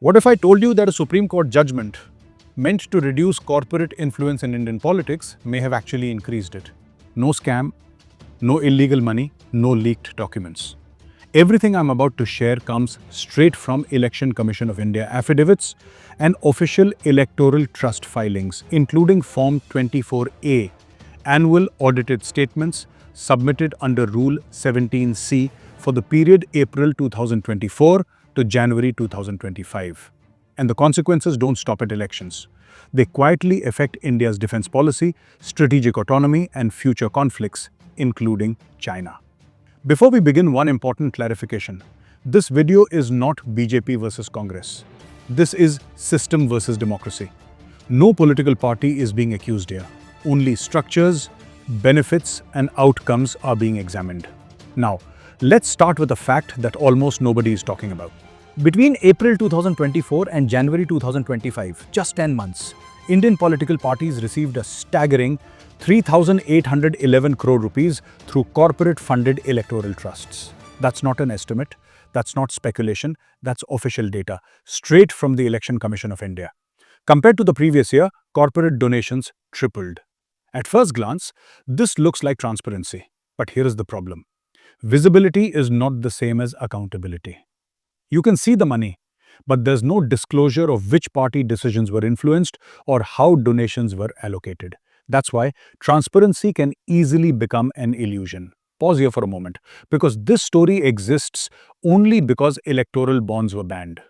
What if I told you that a Supreme Court judgment meant to reduce corporate influence in Indian politics may have actually increased it? No scam, no illegal money, no leaked documents. Everything I'm about to share comes straight from Election Commission of India affidavits and official electoral trust filings, including Form 24A, annual audited statements submitted under Rule 17C for the period April 2024 to January 2025. And the consequences don't stop at elections. They quietly affect India's defense policy, strategic autonomy, and future conflicts, including China. Before we begin, one important clarification. This video is not BJP versus Congress. This is system versus democracy. No political party is being accused here. Only structures, benefits, and outcomes are being examined. Now, let's start with a fact that almost nobody is talking about. Between April 2024 and January 2025, just 10 months, Indian political parties received a staggering 3,811 crore rupees through corporate-funded electoral trusts. That's not an estimate, that's not speculation, that's official data, straight from the Election Commission of India. Compared to the previous year, corporate donations tripled. At first glance, this looks like transparency. But here is the problem. Visibility is not the same as accountability. You can see the money, but there's no disclosure of which party decisions were influenced or how donations were allocated. That's why transparency can easily become an illusion. Pause here for a moment, because this story exists only because electoral bonds were banned.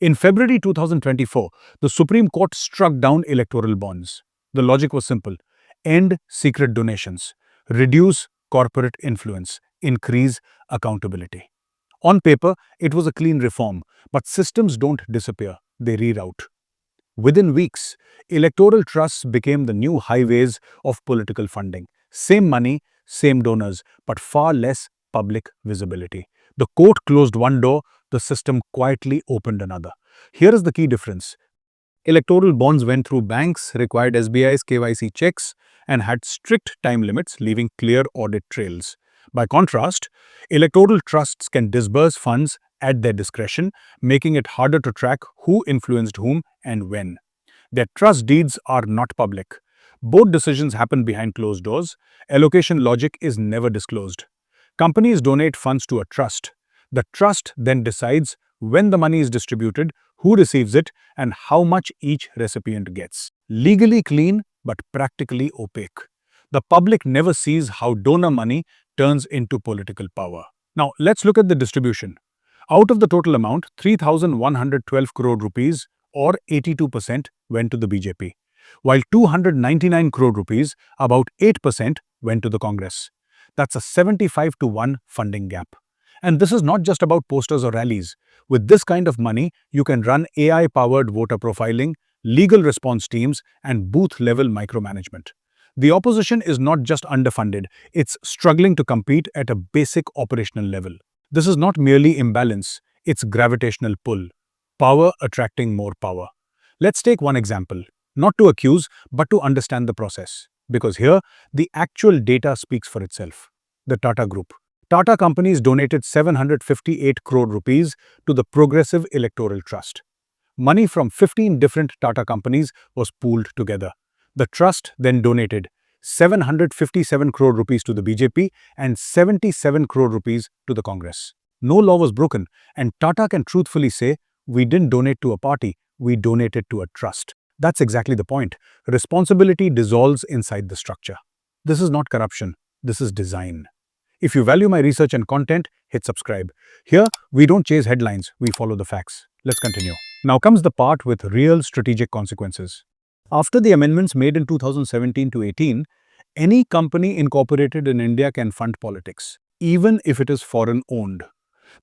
In February 2024, the Supreme Court struck down electoral bonds. The logic was simple: end secret donations, reduce corporate influence, increase accountability. On paper, it was a clean reform, but systems don't disappear, they reroute. Within weeks, electoral trusts became the new highways of political funding. Same money, same donors, but far less public visibility. The court closed one door, the system quietly opened another. Here is the key difference. Electoral bonds went through banks, required SBI's KYC checks, and had strict time limits, leaving clear audit trails. By contrast, electoral trusts can disburse funds at their discretion, making it harder to track who influenced whom and when. Their trust deeds are not public. Both decisions happen behind closed doors. Allocation logic is never disclosed. Companies donate funds to a trust. The trust then decides when the money is distributed, who receives it, and how much each recipient gets. Legally clean, but practically opaque. The public never sees how donor money turns into political power. Now, let's look at the distribution. Out of the total amount, 3,112 crore rupees or 82% went to the BJP, while 299 crore rupees, about 8%, went to the Congress. That's a 75-1 funding gap. And this is not just about posters or rallies. With this kind of money, you can run AI-powered voter profiling, legal response teams, and booth-level micromanagement. The opposition is not just underfunded, it's struggling to compete at a basic operational level. This is not merely imbalance, it's gravitational pull. Power attracting more power. Let's take one example, not to accuse, but to understand the process. Because here, the actual data speaks for itself. The Tata Group. Tata companies donated 758 crore rupees to the Progressive Electoral Trust. Money from 15 different Tata companies was pooled together. The trust then donated 757 crore rupees to the BJP and 77 crore rupees to the Congress. No law was broken, and Tata can truthfully say, we didn't donate to a party, we donated to a trust. That's exactly the point. Responsibility dissolves inside the structure. This is not corruption, this is design. If you value my research and content, hit subscribe. Here, we don't chase headlines, we follow the facts. Let's continue. Now comes the part with real strategic consequences. After the amendments made in 2017 to 18, any company incorporated in India can fund politics, even if it is foreign-owned.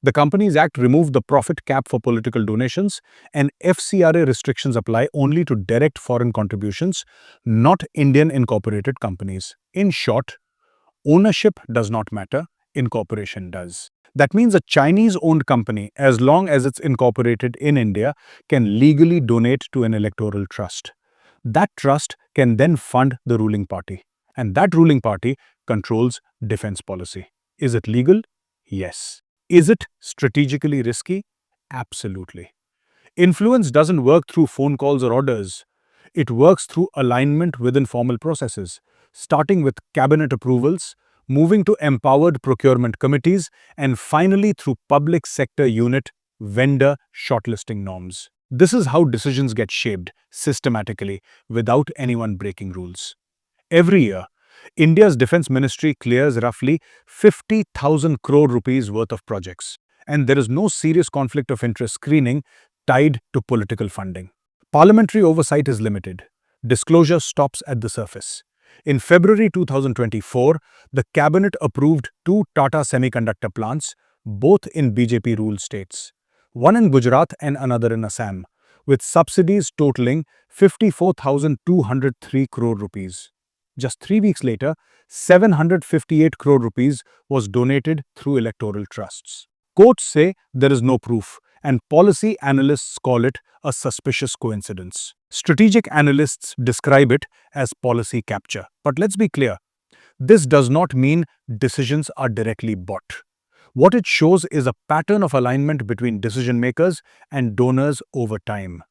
The Companies Act removed the profit cap for political donations, and FCRA restrictions apply only to direct foreign contributions, not Indian incorporated companies. In short, ownership does not matter, incorporation does. That means a Chinese-owned company, as long as it's incorporated in India, can legally donate to an electoral trust. That trust can then fund the ruling party, and that ruling party controls defense policy. Is it legal? Yes. Is it strategically risky? Absolutely. Influence doesn't work through phone calls or orders. It works through alignment within formal processes, starting with cabinet approvals, moving to empowered procurement committees, and finally through public sector unit vendor shortlisting norms. This is how decisions get shaped systematically without anyone breaking rules. Every year, India's Defence Ministry clears roughly 50,000 crore rupees worth of projects, and there is no serious conflict of interest screening tied to political funding. Parliamentary oversight is limited. Disclosure stops at the surface. In February 2024, the cabinet approved two Tata semiconductor plants, both in BJP ruled states, one in Gujarat and another in Assam, with subsidies totaling 54,203 crore rupees. Just 3 weeks later, 758 crore rupees was donated through electoral trusts. Courts say there is no proof, and policy analysts call it a suspicious coincidence. Strategic analysts describe it as policy capture. But let's be clear, this does not mean decisions are directly bought. What it shows is a pattern of alignment between decision makers and donors over time.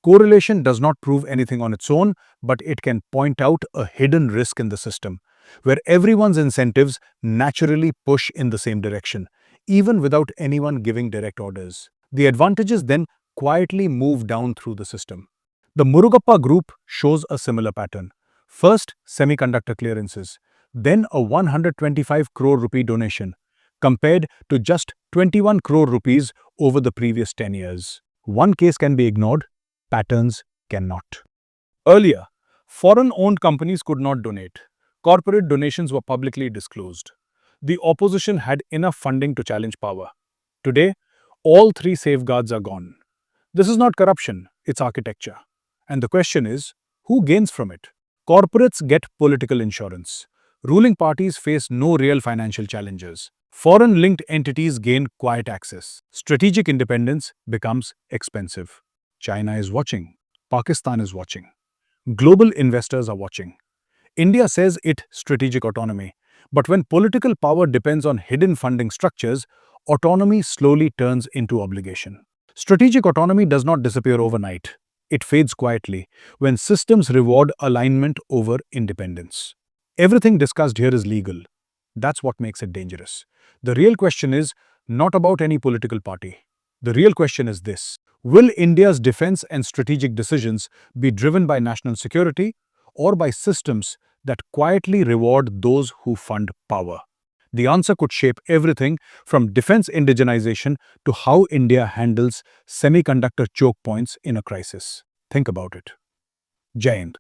Correlation does not prove anything on its own, but it can point out a hidden risk in the system, where everyone's incentives naturally push in the same direction, even without anyone giving direct orders. The advantages then quietly move down through the system. The Murugappa group shows a similar pattern. First, semiconductor clearances, then a 125 crore rupee donation, compared to just 21 crore rupees over the previous 10 years. One case can be ignored, patterns cannot. Earlier, foreign-owned companies could not donate. Corporate donations were publicly disclosed. The opposition had enough funding to challenge power. Today, all three safeguards are gone. This is not corruption, it's architecture. And the question is, who gains from it? Corporates get political insurance. Ruling parties face no real financial challenges. Foreign-linked entities gain quiet access. Strategic independence becomes expensive. China is watching. Pakistan is watching. Global investors are watching. India says it strategic autonomy. But when political power depends on hidden funding structures, autonomy slowly turns into obligation. Strategic autonomy does not disappear overnight. It fades quietly when systems reward alignment over independence. Everything discussed here is legal. That's what makes it dangerous. The real question is not about any political party. The real question is this: will India's defense and strategic decisions be driven by national security or by systems that quietly reward those who fund power? The answer could shape everything from defense indigenization to how India handles semiconductor choke points in a crisis. Think about it. Jai Hind.